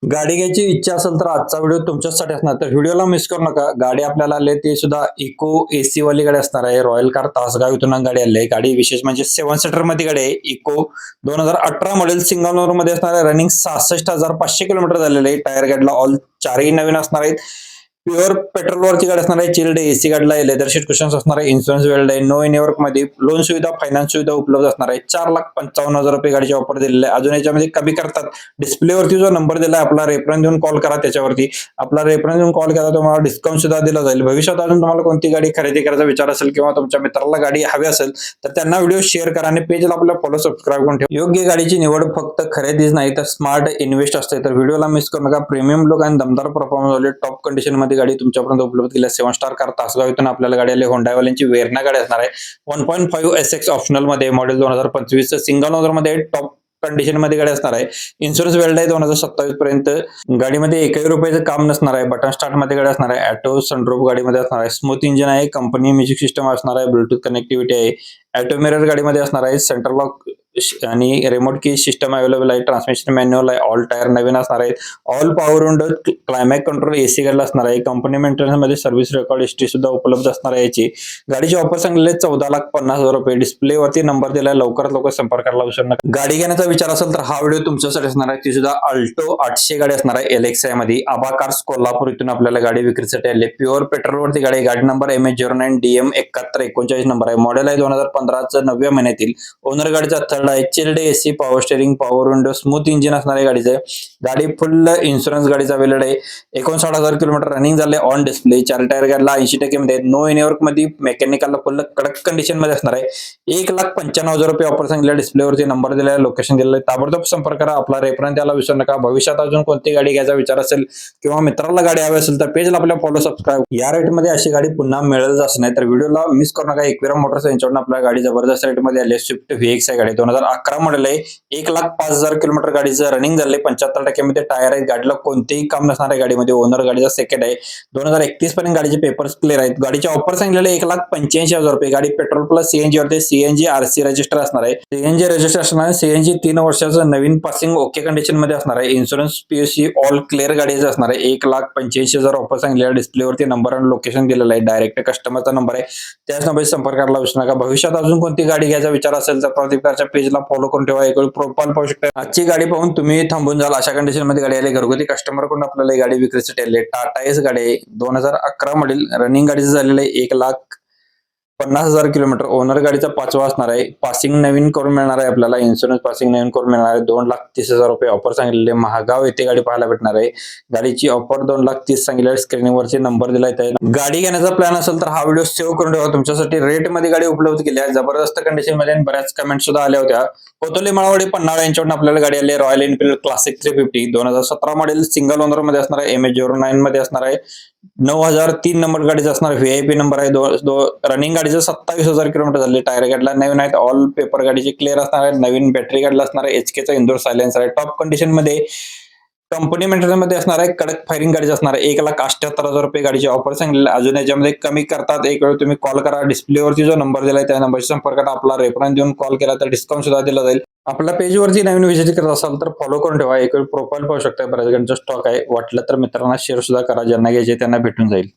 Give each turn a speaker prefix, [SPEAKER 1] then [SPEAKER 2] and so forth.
[SPEAKER 1] गाडी घ्यायची इच्छा असेल तर आजचा व्हिडिओ तुमच्यासाठी असणार. तर व्हिडिओला मिस करू नका. गाडी आपल्याला आली आहे, ते सुद्धा इको एसी वाली गाडी असणार आहे. रॉयल कार तासगाव इथून गाडी आली आहे. गाडी विशेष म्हणजे 7 सीटर मध्ये गाडी आहे. इको 2018 मॉडेल सिंगल ओनर मध्ये असणार आहे. रनिंग 66,500 किलोमीटर झालेले आहे. टायर गाडीला ऑल चारही नवीन असणार आहेत. प्युअर पेट्रोलवरची गाडी असणार आहे. चिल्ड एसी गाडीला आहे. लेदर सीट कुशन्स असणार आहे. इन्शुरन्स वेल्ड आहे. नो नेटवर्क मध्ये लोन सुविधा, फायनान्स सुविधा उपलब्ध असणार आहे. 4,55,000 रुपये गाडीची ऑफर दिलेली आहे. अजून याच्यामध्ये कमी करतात. डिस्प्लेवरती जो नंबर दिला आपला रेफरन्स देऊन कॉल करा. त्याच्यावरती आपला रेफरन्स देऊन कॉल केला तुम्हाला डिस्काउंट सुद्धा दिला जाईल. भविष्यात अजून तुम्हाला कोणती गाडी खरेदी करायचा विचार असेल किंवा तुमच्या मित्राला गाडी हवी असेल तर त्यांना व्हिडिओ शेअर करा आणि पेजला आपल्या फॉलो सबस्क्राईब करून ठेवा. योग्य गाडीची निवड फक्त खरेदीच नाही तर स्मार्ट इन्व्हेस्ट असते. तर व्हिडिओला मिस करू नका. प्रीमियम लुक आणि दमदार परफॉर्मन्स वाली टॉप कंडिशन मध्ये गाडी तुमच्यापर्यंत उपलब्ध केल्या. 7 स्टार कार तासगाव इथून आपल्याला गाडी आली. होंडावाल्यांची वेरना गाडी असणार आहे. 1.5 SX ऑप्शनल मध्ये मॉडेल 2025 सिंगल ओनर मध्ये टॉप कंडिशन मध्ये गाडी असणार आहे. इन्शुरन्स वेल्ड आहे 2027 पर्यंत. गाडीमध्ये एकही रुपयाचं काम नसणार आहे. बटन स्टार्ट मध्ये गाडी असणार आहे. ऑटो सनरूफ गाडीमध्ये असणार आहे. स्मूथ इंजिन आहे. कंपनी म्युझिक सिस्टम असणार आहे. ब्लूटूथ कनेक्टिव्हिटी आहे. ऑटो मिरर गाडीमध्ये असणार आहे. सेंट्रल लॉक आणि रिमोट की सिस्टम अवेलेबल आहे. ट्रान्समिशन मॅन्युअल आहे. ऑल टायर नवीन असणार आहेत. All power window, climax control AC गाडीला असणार आहे. कंपनी मेंटेनन्स मध्ये सर्व्हिस रेकॉर्ड हिस्ट्री सुद्धा उपलब्ध असणार आहे. याची गाडीची ऑफर सांगलेले 14,50,000 रुपये. डिस्प्लेवरती नंबर दिलाय. लवकरात लवकर संपर्क करायला विसरू नका. गाडी घेण्याचा विचार असेल तर हा व्हिडिओ तुमच्यासाठी असणार आहे. ती सुद्धा अल्टो 800 गाडी असणार आहे. LXi मध्ये. आबा कार्स कोल्हापूर इथून आपल्याला गाडी विक्रीसाठी आली. प्युअर पेट्रोलवरती गाडी. गाडी नंबर MH09 DM 7139 नंबर आहे. मॉडेल आहे 2015 चं 9व्या महिन्यातील. ओनर गाडीचा थर्ड आहे. Chilled AC, power steering, power window, smooth engine असणार आहे गाडीचं. गाडी फुल इन्शुरन्स गाडीचा वेलेड आहे. 59,000 किलोमीटर रनिंग झाले. On display. 4 टायर गाडीला 80% मध्ये. नो नेटवर्क मध्ये. मेकॅनिकलला फुल कडक कंडिशन मध्ये असणार आहे. 1,95,000 रुपये ऑफर सांगितले. डिस्प्लेवरती नंबर दिलाय. लोकेशन दिलेलं आहे. ताबडतोब संपर्क करा. आपला रेफरन्स द्यायला विसरू नका. भविष्यात अजून कोणती गाडी घ्यायचा विचार असेल किंवा मित्राला गाडी हवी असेल तर पेजला आपल्या फॉलो सबस्क्राईब. या रेट मध्ये अशी गाडी पुन्हा मिळेलच असं नाही. तर व्हिडिओला मिस करू नका. एकविरा मोटर्स यांच्याकडून आपल्या गाडी जबरदस्त रेट मध्ये आली. स्विफ्ट VX आहे गाडी. 2011 मॉडेल आहे. 1,05,000 किलोमीटर गाडीचं रनिंग झाले. 75% मध्ये टायर आहे. गाडीला कोणतेही काम नसणार आहे. गाडीमध्ये ओनर गाडीचा सेकंड आहे. 2031 पर्यंत गाडीचे पेपर्स क्लिअर आहेत. गाडीचे ऑफर सांगितलेले 1,85,000 रुपये. गाडी पेट्रोल प्लस CNG वरती. CNG RC रजिस्टर असणार आहे. CNG रजिस्टर असणार आहे. CNG 3 वर्षाचं नवीन पासिंग ओके कंडिशन मध्ये असणार आहे. इन्शुरन्स PUC ऑल क्लिअर गाडीचं असणार आहे. 1,85,000 ऑफर सांगितलेला. डिस्प्लेवरती नंबर आणि लोकेशन दिलेलं आहे. डायरेक्ट कस्टमरचा नंबर आहे. त्याच नंबरशी संपर्क करायला विसरू नका. भविष्यात अजून कोणती गाडी घ्यायचा विचार असेल तर प्रदीपकारच्या पेजला फॉलो करून ठेवा. एक प्रोफाइल पाहू शकता. आजची गाडी पाहून तुम्ही थांबून जाल अशा कंडिशन मध्ये गाडी आली. घरगुती कस्टमर कडून आपल्याला ही गाडी विक्रीसाठी आली. टाटा एस गाडी आहे. 2011 मॉडेल. रनिंग गाडीचं झालेलं आहे. 1,50,000 किलोमीटर. ओनर गाडीचा 5वा असणार आहे. पासिंग नवीन करून मिळणार आहे आपल्याला. इन्शुरन्स पासिंग नवीन करून मिळणार आहे. 2,30,000 रुपये ऑफर सांगितलेले. महागाव येथे गाडी पाहायला भेटणार आहे. गाडीची ऑफर 2,30,000 सांगितले. स्क्रीनवरची नंबर दिलाय. गाडी घेण्याचा प्लॅन असेल तर हा व्हिडिओ सेव्ह करून ठेवा. तुमच्यासाठी रेट मध्ये गाडी उपलब्ध केली आहे. जबरदस्त कंडिशन मध्ये. बऱ्याच कमेंट सुद्धा आल्या होत्या. कोतोली माळवाडी पन्हाळा यांच्याकडून आपल्याला गाडी आली. Royal Enfield classic 350 2017 model. Single owner मध्ये असणार आहे. MH09 मध्ये असणार आहे. 9,003 नंबर गाडीचा असणार. VIP नंबर आहे. रनिंग गाडीचं 27,000 किलोमीटर झाले. टायर गाडीला नवीन आहेत. ऑल पेपर गाडीची क्लिअर असणार आहे. नवीन बॅटरी गाडीला असणार आहे. HKचा इंडोर सायलेन्सर आहे. टॉप कंडिशन मध्ये. कंपनी मेंटेनन्स मध्ये असणार आहे. कडक फायरिंग गाडीचं असणार आहे. 1,78,000 रुपये गाडीची ऑफर सांगितलेली. अजून याच्यामध्ये कमी करतात. एक वेळ तुम्ही कॉल करा. डिस्प्लेवरती जो नंबर दिलाय त्या नंबरशी संपर्कात आपला रेफरन्स देऊन कॉल केला तर डिस्काउंट सुद्धा दिला जाईल. आपल्या पेजवरती नवीन व्हिजिट करत असाल तर फॉलो करून ठेवा. एक वेळ प्रोफाइल पाहू शकता. बऱ्याच गाडीचा स्टॉक आहे. वाटलं तर मित्रांना शेअर सुद्धा करा. ज्यांना घ्यायचे त्यांना भेटून जाईल.